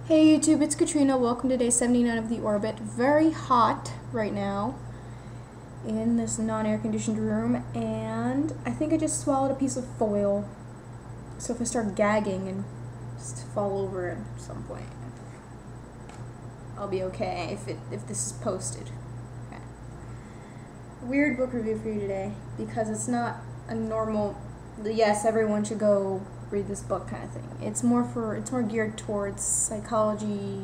Hey YouTube, it's Katrina. Welcome to day 79 of the orbit. Very hot right now in this non-air conditioned room, and I think I just swallowed a piece of foil. So if I start gagging and just fall over at some point, I'll be okay if this is posted. Okay. Weird book review for you today because it's not a normal, yes, everyone should go read this book kind of thing. It's more geared towards psychology,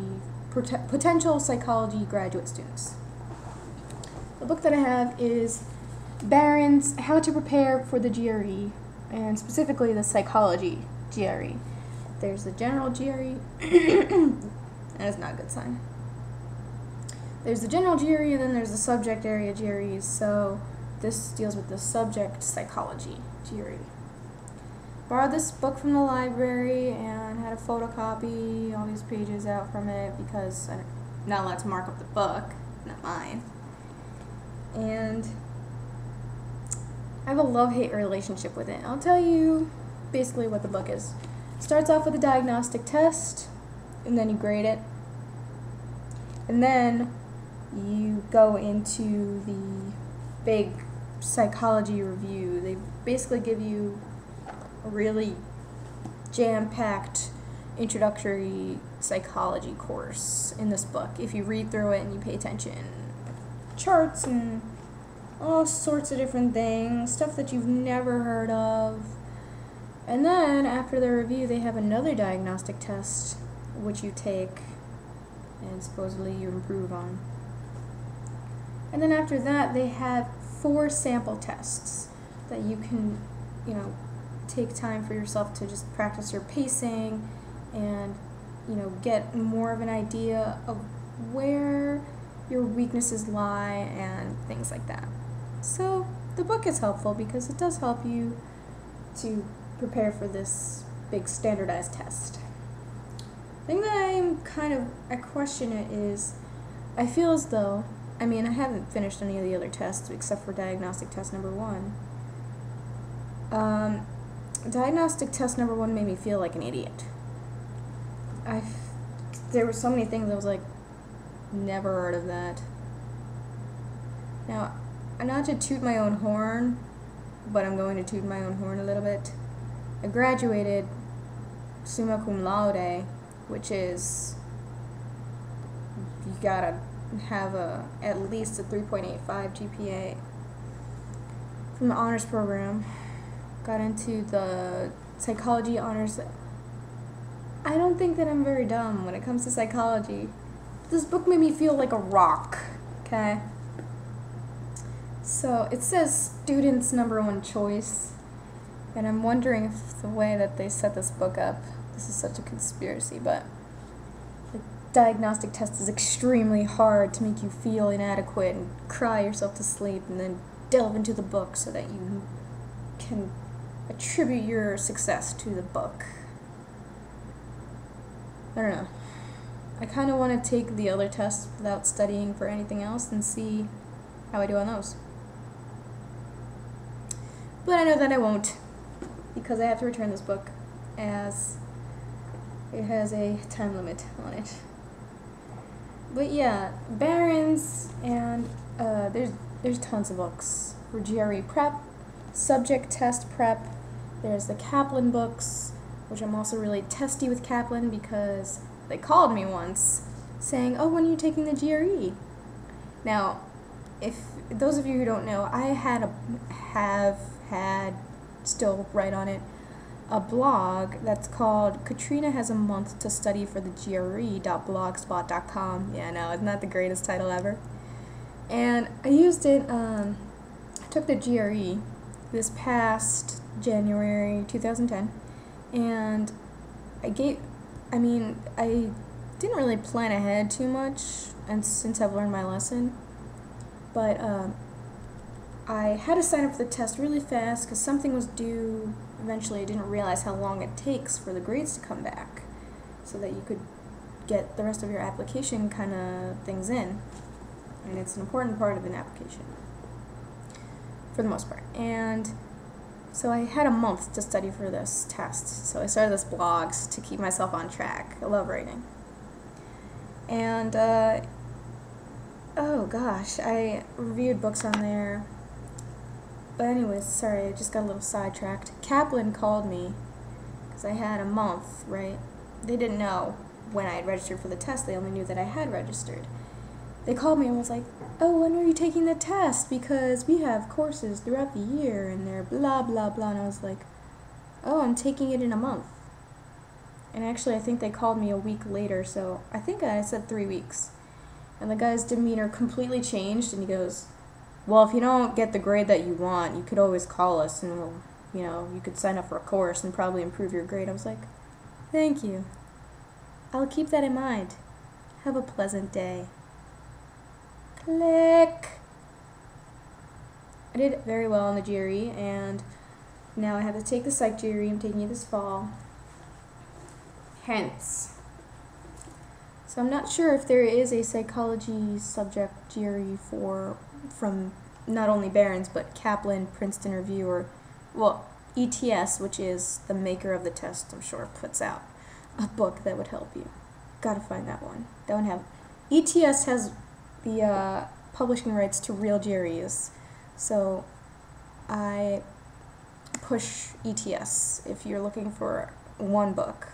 potential psychology graduate students. The book that I have is Barron's How to Prepare for the GRE, and specifically the Psychology GRE. There's the General GRE, that is not a good sign. There's the General GRE, and then there's the Subject area GREs, so this deals with the Subject Psychology GRE. Borrowed this book from the library and had a photocopy all these pages out from it because I'm not allowed to mark up the book, not mine. And I have a love-hate relationship with it. I'll tell you basically what the book is. It starts off with a diagnostic test, and then you grade it. And then you go into the big psychology review. They basically give you a really jam-packed introductory psychology course in this book if you read through it and you pay attention. Charts and all sorts of different things, stuff that you've never heard of. And then after the review they have another diagnostic test which you take and supposedly you improve on. And then after that they have 4 sample tests that you can, take time for yourself to just practice your pacing and, get more of an idea of where your weaknesses lie and things like that. So the book is helpful because it does help you to prepare for this big standardized test. The thing that I question it is, I feel as though, I haven't finished any of the other tests except for diagnostic test number 1. Diagnostic test number 1 made me feel like an idiot. There were so many things I was like, never heard of that. Now, I'm not to toot my own horn, but I'm going to toot my own horn a little bit. I graduated summa cum laude, which is you gotta have at least a 3.85 GPA from the honors program. Got into the psychology honors. I don't think that I'm very dumb when it comes to psychology. This book made me feel like a rock, okay? So it says students' #1 choice, and I'm wondering if the way that they set this book up, this is such a conspiracy, but the diagnostic test is extremely hard to make you feel inadequate and cry yourself to sleep and then delve into the book so that you can attribute your success to the book. I don't know. I kind of want to take the other tests without studying for anything else and see how I do on those. But I know that I won't because I have to return this book as it has a time limit on it. But yeah, Barron's, and there's tons of books for GRE prep, subject test prep. There's the Kaplan books, which I'm also really testy with Kaplan because they called me once saying, oh, when are you taking the GRE? Now, if those of you who don't know, I still write on it, a blog that's called Katrina Has a Month to Study for the GRE.blogspot.com. Yeah, no, it's not the greatest title ever. And I used it, I took the GRE this past January 2010, and I didn't really plan ahead too much, and since I've learned my lesson, but I had to sign up for the test really fast because something was due. Eventually, I didn't realize how long it takes for the grades to come back so that you could get the rest of your application kind of things in, and it's an important part of an application for the most part. And so I had a month to study for this test. So I started this blog to keep myself on track. I love writing. And, oh gosh, I reviewed books on there. But anyways, sorry, I just got a little sidetracked. Kaplan called me, because I had a month, right? They didn't know when I had registered for the test, they only knew that I had registered. They called me and was like, oh, when are you taking the test? Because we have courses throughout the year, and they're blah, blah, blah. And I was like, oh, I'm taking it in a month. And actually, I think they called me a week later, so I think I said 3 weeks. And the guy's demeanor completely changed, and he goes, well, if you don't get the grade that you want, you could always call us, and we'll, you could sign up for a course and probably improve your grade. I was like, thank you. I'll keep that in mind. Have a pleasant day. Click. I did very well on the GRE, and now I have to take the Psych GRE. I'm taking it this fall. Hence. So I'm not sure if there is a psychology subject GRE from not only Barron's, but Kaplan, Princeton Review, or, well, ETS, which is the maker of the test, I'm sure, puts out a book that would help you. Gotta find that one. Don't have. ETS has the publishing rights to real GREs, so I push ETS if you're looking for one book.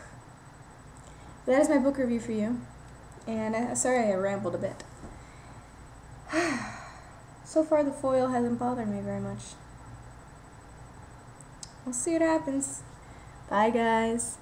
That is my book review for you, and sorry I rambled a bit. So far the foil hasn't bothered me very much. We'll see what happens. Bye guys.